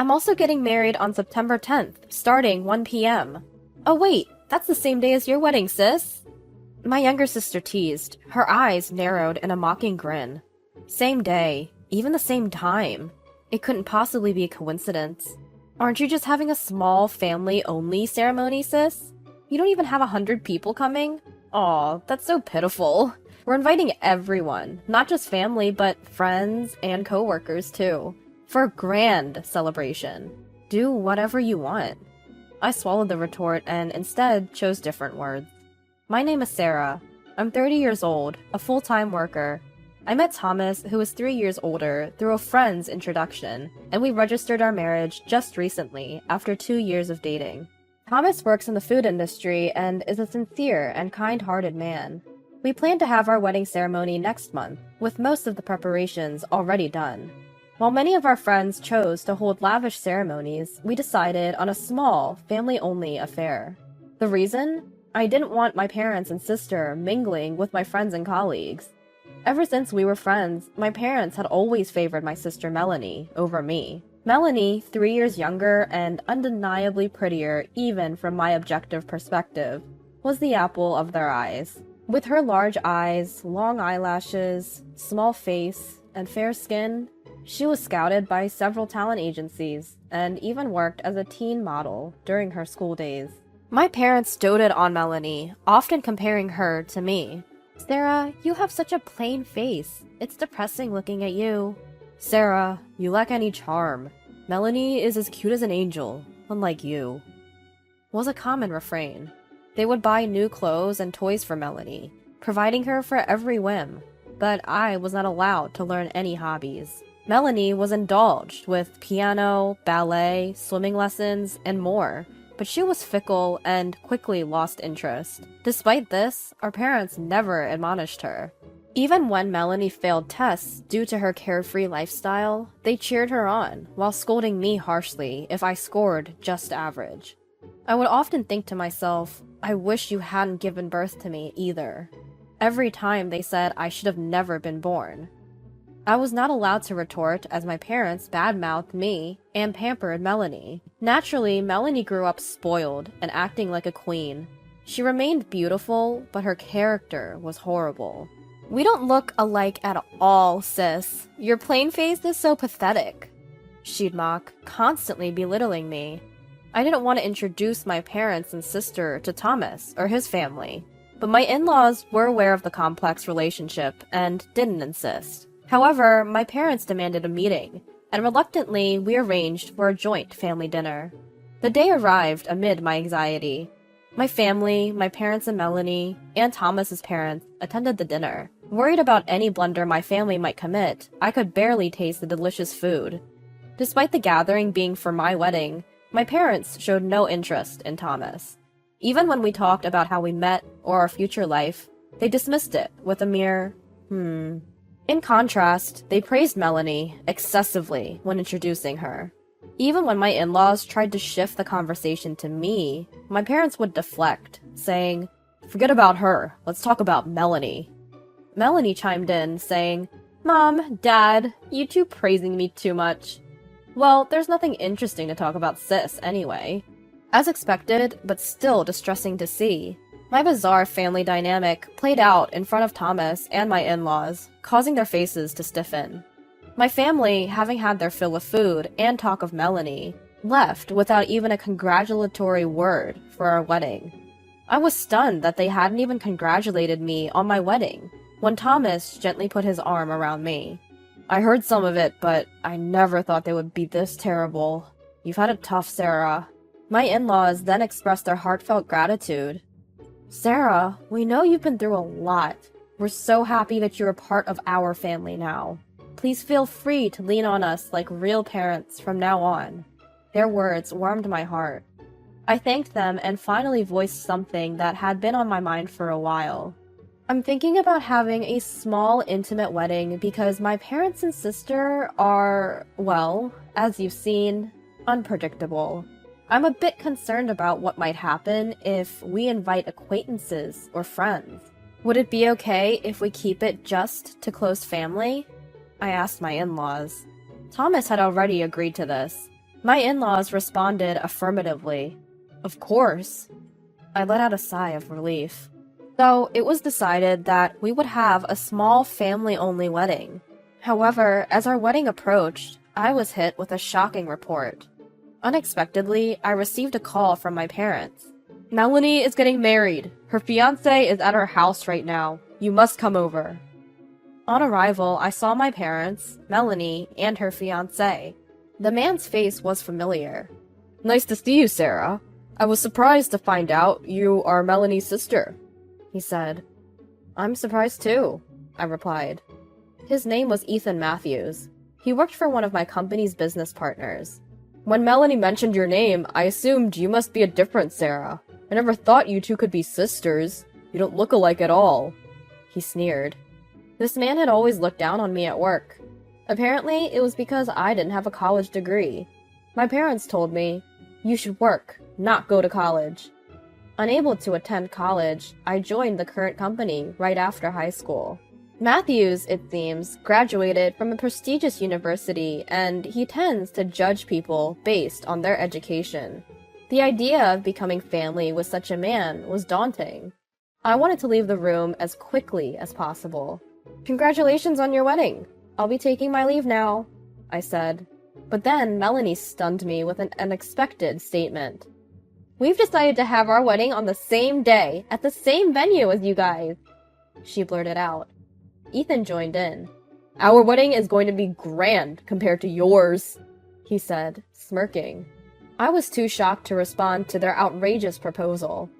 I'm also getting married on September 10th, starting 1 p.m. Oh wait, that's the same day as your wedding, sis! My younger sister teased, her eyes narrowed in a mocking grin. Same day, even the same time. It couldn't possibly be a coincidence. Aren't you just having a small family-only ceremony, sis? You don't even have 100 people coming? Aw, that's so pitiful. We're inviting everyone, not just family, but friends and coworkers too. For a grand celebration. Do whatever you want. I swallowed the retort and instead chose different words. My name is Sarah. I'm 30 years old, a full-time worker. I met Thomas, who is 3 years older, through a friend's introduction, and we registered our marriage just recently, after 2 years of dating. Thomas works in the food industry and is a sincere and kind-hearted man. We plan to have our wedding ceremony next month, with most of the preparations already done. While many of our friends chose to hold lavish ceremonies, we decided on a small, family-only affair. The reason? I didn't want my parents and sister mingling with my friends and colleagues. Ever since we were friends, my parents had always favored my sister Melanie over me. Melanie, 3 years younger and undeniably prettier even from my objective perspective, was the apple of their eyes. With her large eyes, long eyelashes, small face, and fair skin, she was scouted by several talent agencies and even worked as a teen model during her school days. My parents doted on Melanie, often comparing her to me. Sarah, you have such a plain face. It's depressing looking at you. Sarah, you lack any charm. Melanie is as cute as an angel, unlike you. Was a common refrain. They would buy new clothes and toys for Melanie, providing her for every whim, but I was not allowed to learn any hobbies. Melanie was indulged with piano, ballet, swimming lessons, and more, but she was fickle and quickly lost interest. Despite this, our parents never admonished her. Even when Melanie failed tests due to her carefree lifestyle, they cheered her on, while scolding me harshly if I scored just average. I would often think to myself, I wish you hadn't given birth to me either. Every time they said I should have never been born. I was not allowed to retort as my parents badmouthed me and pampered Melanie. Naturally, Melanie grew up spoiled and acting like a queen. She remained beautiful, but her character was horrible. We don't look alike at all, sis. Your plain face is so pathetic. She'd mock, constantly belittling me. I didn't want to introduce my parents and sister to Thomas or his family, but my in-laws were aware of the complex relationship and didn't insist. However, my parents demanded a meeting, and reluctantly we arranged for a joint family dinner. The day arrived amid my anxiety. My family, my parents and Melanie, and Thomas's parents attended the dinner. Worried about any blunder my family might commit, I could barely taste the delicious food. Despite the gathering being for my wedding, my parents showed no interest in Thomas. Even when we talked about how we met or our future life, they dismissed it with a mere, In contrast, they praised Melanie excessively when introducing her. Even when my in-laws tried to shift the conversation to me, my parents would deflect, saying, "Forget about her, let's talk about Melanie." Melanie chimed in, saying, "Mom, Dad, you two praising me too much." Well, there's nothing interesting to talk about sis anyway. As expected, but still distressing to see, my bizarre family dynamic played out in front of Thomas and my in-laws, causing their faces to stiffen. My family, having had their fill of food and talk of Melanie, left without even a congratulatory word for our wedding. I was stunned that they hadn't even congratulated me on my wedding, when Thomas gently put his arm around me. "I heard some of it, but I never thought they would be this terrible. You've had it tough, Sarah." My in-laws then expressed their heartfelt gratitude. "Sarah, we know you've been through a lot. We're so happy that you're a part of our family now. Please feel free to lean on us like real parents from now on." Their words warmed my heart. I thanked them and finally voiced something that had been on my mind for a while. I'm thinking about having a small, intimate wedding because my parents and sister are, well, as you've seen, unpredictable. I'm a bit concerned about what might happen if we invite acquaintances or friends. Would it be okay if we keep it just to close family? I asked my in-laws. Thomas had already agreed to this. My in-laws responded affirmatively. Of course. I let out a sigh of relief. So it was decided that we would have a small family-only wedding. However, as our wedding approached, I was hit with a shocking report. Unexpectedly, I received a call from my parents. Melanie is getting married. Her fiancé is at her house right now. You must come over. On arrival, I saw my parents, Melanie, and her fiancé. The man's face was familiar. Nice to see you, Sarah. I was surprised to find out you are Melanie's sister, he said. I'm surprised too, I replied. His name was Ethan Matthews. He worked for one of my company's business partners. When Melanie mentioned your name, I assumed you must be a different Sarah. I never thought you two could be sisters. You don't look alike at all. He sneered. This man had always looked down on me at work. Apparently, it was because I didn't have a college degree. My parents told me, you should work, not go to college. Unable to attend college, I joined the current company right after high school. Matthews, it seems, graduated from a prestigious university, and he tends to judge people based on their education. The idea of becoming family with such a man was daunting. I wanted to leave the room as quickly as possible. Congratulations on your wedding. I'll be taking my leave now, I said. But then Melanie stunned me with an unexpected statement. We've decided to have our wedding on the same day, at the same venue as you guys, she blurted out. Ethan joined in. Our wedding is going to be grand compared to yours, he said, smirking. I was too shocked to respond to their outrageous proposal.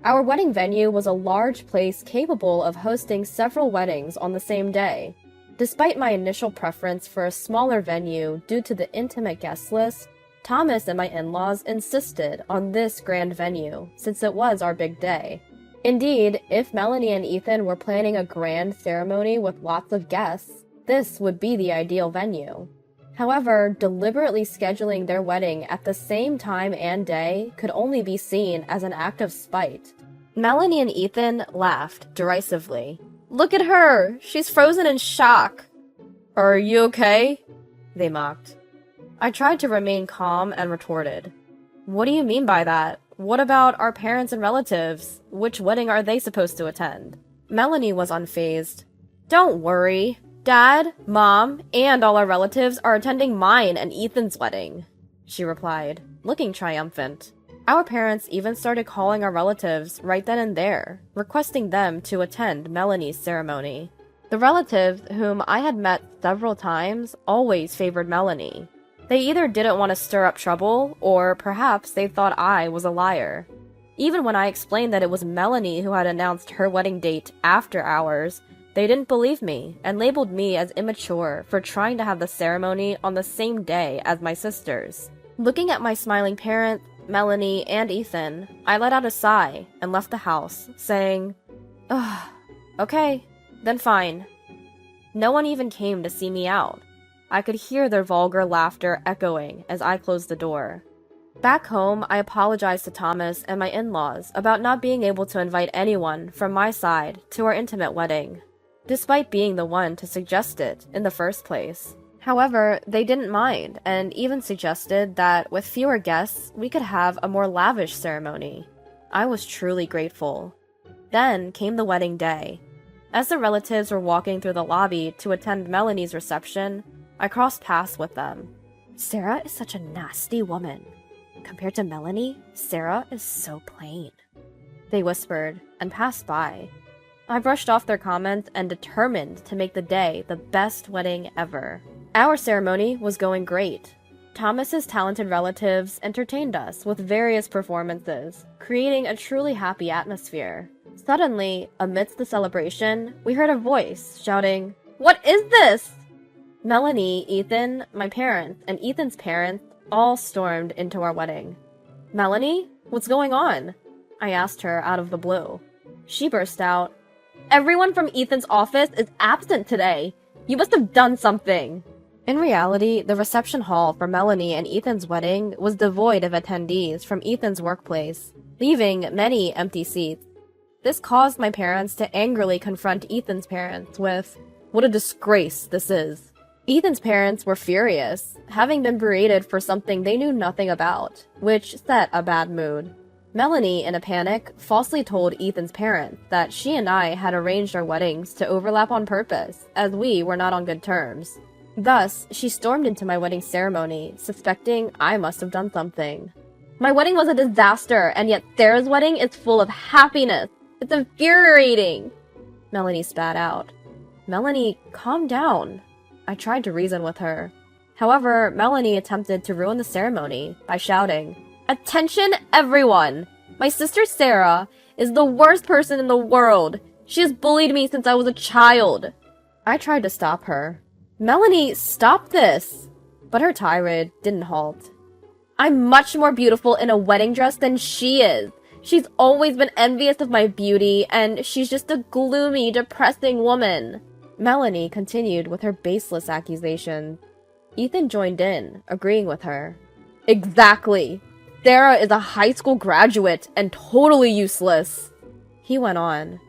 Our wedding venue was a large place capable of hosting several weddings on the same day. Despite my initial preference for a smaller venue due to the intimate guest list, Thomas and my in-laws insisted on this grand venue, since it was our big day. Indeed, if Melanie and Ethan were planning a grand ceremony with lots of guests, this would be the ideal venue. However, deliberately scheduling their wedding at the same time and day could only be seen as an act of spite. Melanie and Ethan laughed derisively. Look at her! She's frozen in shock! Are you okay? They mocked. I tried to remain calm and retorted. What do you mean by that? What about our parents and relatives? Which wedding are they supposed to attend? Melanie was unfazed. Don't worry. Dad, Mom, and all our relatives are attending mine and Ethan's wedding, she replied, looking triumphant. Our parents even started calling our relatives right then and there, requesting them to attend Melanie's ceremony. The relatives, whom I had met several times, always favored Melanie. They either didn't want to stir up trouble, or perhaps they thought I was a liar. Even when I explained that it was Melanie who had announced her wedding date after ours, they didn't believe me and labeled me as immature for trying to have the ceremony on the same day as my sisters. Looking at my smiling parents, Melanie, and Ethan, I let out a sigh and left the house, saying, ugh, okay, then fine. No one even came to see me out. I could hear their vulgar laughter echoing as I closed the door. Back home, I apologized to Thomas and my in-laws about not being able to invite anyone from my side to our intimate wedding, despite being the one to suggest it in the first place. However, they didn't mind, and even suggested that with fewer guests, we could have a more lavish ceremony. I was truly grateful. Then came the wedding day. As the relatives were walking through the lobby to attend Melanie's reception, I crossed paths with them. Sarah is such a nasty woman. Compared to Melanie, Sarah is so plain, they whispered, and passed by. I brushed off their comments and determined to make the day the best wedding ever. Our ceremony was going great. Thomas's talented relatives entertained us with various performances, creating a truly happy atmosphere. Suddenly, amidst the celebration, we heard a voice shouting, "What is this?" Melanie, Ethan, my parents, and Ethan's parents all stormed into our wedding. Melanie, what's going on? I asked her out of the blue. She burst out, "Everyone from Ethan's office is absent today. You must have done something." In reality, the reception hall for Melanie and Ethan's wedding was devoid of attendees from Ethan's workplace, leaving many empty seats. This caused my parents to angrily confront Ethan's parents with, "What a disgrace this is." Ethan's parents were furious, having been berated for something they knew nothing about, which set a bad mood. Melanie, in a panic, falsely told Ethan's parents that she and I had arranged our weddings to overlap on purpose, as we were not on good terms. Thus, she stormed into my wedding ceremony, suspecting I must have done something. My wedding was a disaster, and yet Sarah's wedding is full of happiness. It's infuriating, Melanie spat out. Melanie, calm down. I tried to reason with her. However, Melanie attempted to ruin the ceremony by shouting, "Attention, everyone! My sister Sarah is the worst person in the world. She has bullied me since I was a child." I tried to stop her. "Melanie, stop this!" But her tirade didn't halt. "I'm much more beautiful in a wedding dress than she is. She's always been envious of my beauty, and she's just a gloomy, depressing woman." Melanie continued with her baseless accusations. Ethan joined in, agreeing with her. "Exactly! Sarah is a high school graduate and totally useless." He went on.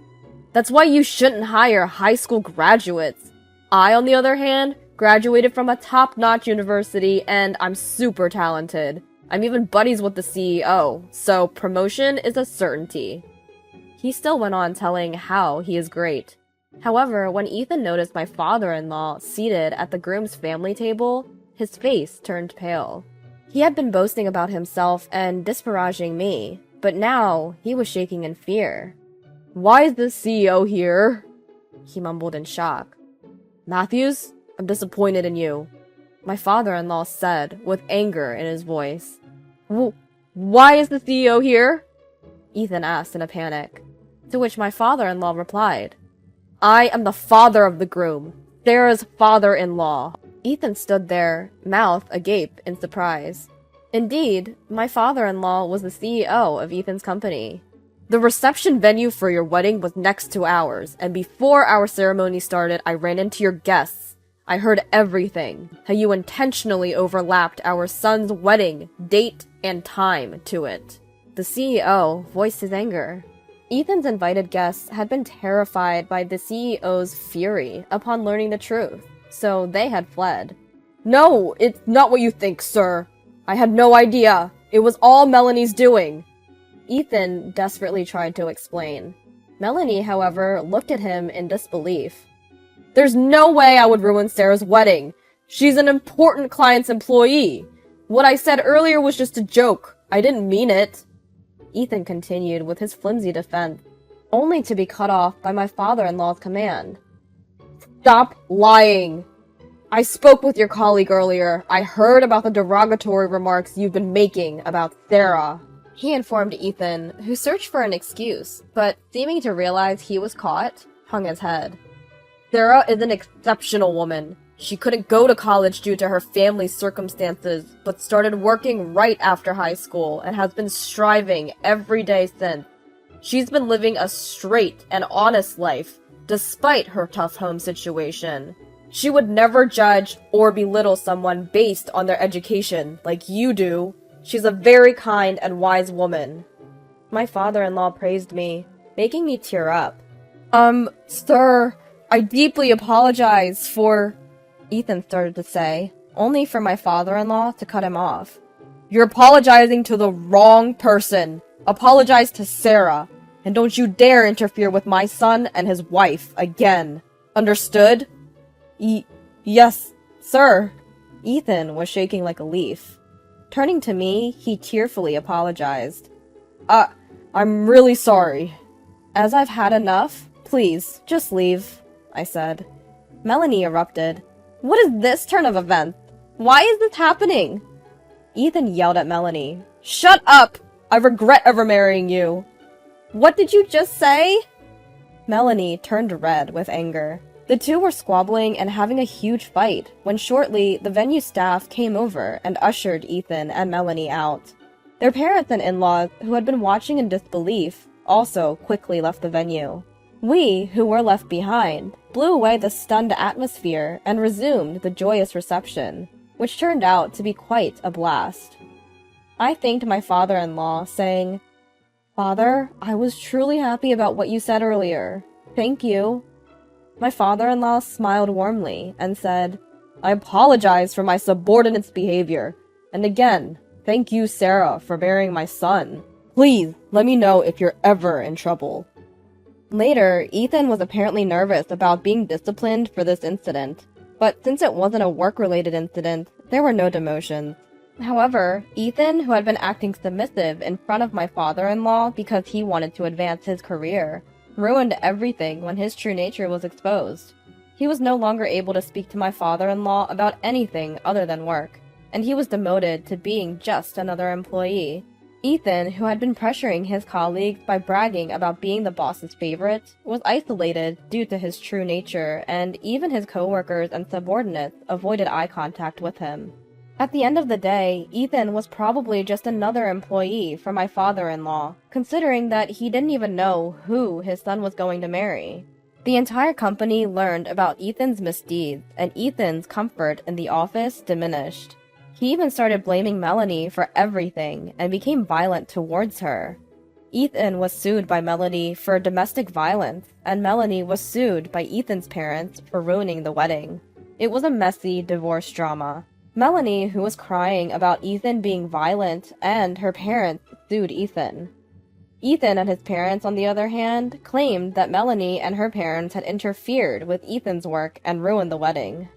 "That's why you shouldn't hire high school graduates. I, on the other hand, graduated from a top-notch university and I'm super talented. I'm even buddies with the CEO, so promotion is a certainty." He still went on telling how he is great. However, when Ethan noticed my father-in-law seated at the groom's family table, his face turned pale. He had been boasting about himself and disparaging me, but now he was shaking in fear. "Why is the CEO here?" he mumbled in shock. "Matthews, I'm disappointed in you," my father-in-law said with anger in his voice. Why is the CEO here?" Ethan asked in a panic, to which my father-in-law replied, "I am the father of the groom, Sarah's father-in-law." Ethan stood there, mouth agape in surprise. Indeed, my father-in-law was the CEO of Ethan's company. "The reception venue for your wedding was next to ours, and before our ceremony started, I ran into your guests. I heard everything, how you intentionally overlapped our son's wedding, date, and time to it." The CEO voiced his anger. Ethan's invited guests had been terrified by the CEO's fury upon learning the truth, so they had fled. "No, it's not what you think, sir. I had no idea. It was all Melanie's doing." Ethan desperately tried to explain. Melanie, however, looked at him in disbelief. "There's no way I would ruin Sarah's wedding. She's an important client's employee. What I said earlier was just a joke. I didn't mean it." Ethan continued with his flimsy defense, only to be cut off by my father-in-law's command. "Stop lying! I spoke with your colleague earlier. I heard about the derogatory remarks you've been making about Sarah," he informed Ethan, who searched for an excuse, but seeming to realize he was caught, hung his head. "Sarah is an exceptional woman. She couldn't go to college due to her family's circumstances, but started working right after high school and has been striving every day since. She's been living a straight and honest life, despite her tough home situation. She would never judge or belittle someone based on their education like you do. She's a very kind and wise woman." My father-in-law praised me, making me tear up. Sir, I deeply apologize for..." Ethan started to say, only for my father-in-law to cut him off. "You're apologizing to the wrong person. Apologize to Sarah, and don't you dare interfere with my son and his wife again. Understood?" Yes, sir." Ethan was shaking like a leaf. Turning to me, he tearfully apologized. I'm really sorry." "As I've had enough, please, just leave," I said. Melanie erupted. "What is this turn of events? Why is this happening?" Ethan yelled at Melanie. "Shut up! I regret ever marrying you." "What did you just say?" Melanie turned red with anger. The two were squabbling and having a huge fight, when shortly the venue staff came over and ushered Ethan and Melanie out. Their parents and in-laws, who had been watching in disbelief, also quickly left the venue. We, who were left behind, blew away the stunned atmosphere and resumed the joyous reception, which turned out to be quite a blast. I thanked my father-in-law, saying, "Father, I was truly happy about what you said earlier. Thank you." My father-in-law smiled warmly and said, I apologize for my subordinate's behavior. And again, thank you, Sarah, for bearing my son. Please, let me know if you're ever in trouble." Later, Ethan was apparently nervous about being disciplined for this incident, but since it wasn't a work-related incident, there were no demotions. However, Ethan, who had been acting submissive in front of my father-in-law because he wanted to advance his career, ruined everything when his true nature was exposed. He was no longer able to speak to my father-in-law about anything other than work, and he was demoted to being just another employee. Ethan, who had been pressuring his colleagues by bragging about being the boss's favorite, was isolated due to his true nature, and even his coworkers and subordinates avoided eye contact with him. At the end of the day, Ethan was probably just another employee for my father-in-law, considering that he didn't even know who his son was going to marry. The entire company learned about Ethan's misdeeds, and Ethan's comfort in the office diminished. He even started blaming Melanie for everything and became violent towards her. Ethan was sued by Melanie for domestic violence, and Melanie was sued by Ethan's parents for ruining the wedding. It was a messy divorce drama. Melanie, who was crying about Ethan being violent, and her parents sued Ethan. Ethan and his parents, on the other hand, claimed that Melanie and her parents had interfered with Ethan's work and ruined the wedding.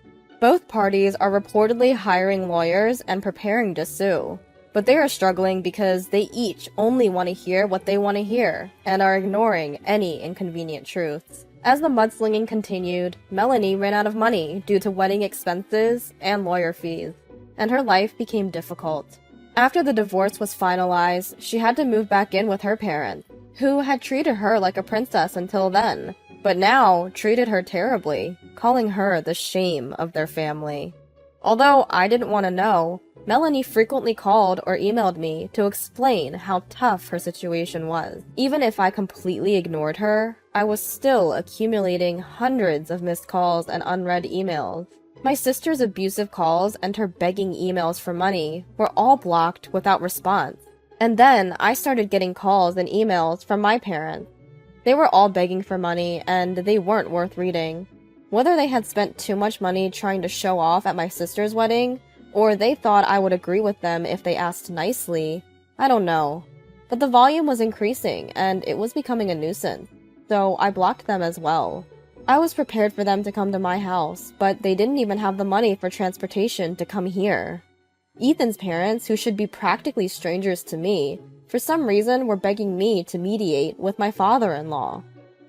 Both parties are reportedly hiring lawyers and preparing to sue, but they are struggling because they each only want to hear what they want to hear and are ignoring any inconvenient truths. As the mudslinging continued, Melanie ran out of money due to wedding expenses and lawyer fees, and her life became difficult. After the divorce was finalized, she had to move back in with her parents, who had treated her like a princess until then, but now treated her terribly, calling her the shame of their family. Although I didn't want to know, Melanie frequently called or emailed me to explain how tough her situation was. Even if I completely ignored her, I was still accumulating hundreds of missed calls and unread emails. My sister's abusive calls and her begging emails for money were all blocked without response. And then I started getting calls and emails from my parents. They were all begging for money, and they weren't worth reading. Whether they had spent too much money trying to show off at my sister's wedding, or they thought I would agree with them if they asked nicely, I don't know. But the volume was increasing, and it was becoming a nuisance, so I blocked them as well. I was prepared for them to come to my house, but they didn't even have the money for transportation to come here. Ethan's parents, who should be practically strangers to me, for some reason were begging me to mediate with my father-in-law.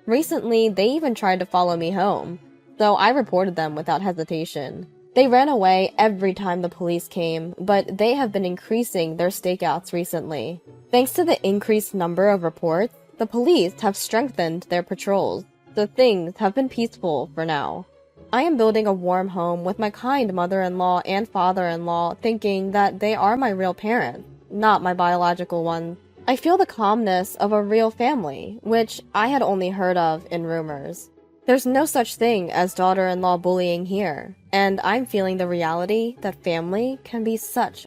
Recently, they even tried to follow me home, so I reported them without hesitation. They ran away every time the police came, but they have been increasing their stakeouts recently. Thanks to the increased number of reports, the police have strengthened their patrols, so things have been peaceful for now. I am building a warm home with my kind mother-in-law and father-in-law, thinking that they are my real parents, not my biological ones. I feel the calmness of a real family, which I had only heard of in rumors. There's no such thing as daughter-in-law bullying here, and I'm feeling the reality that family can be such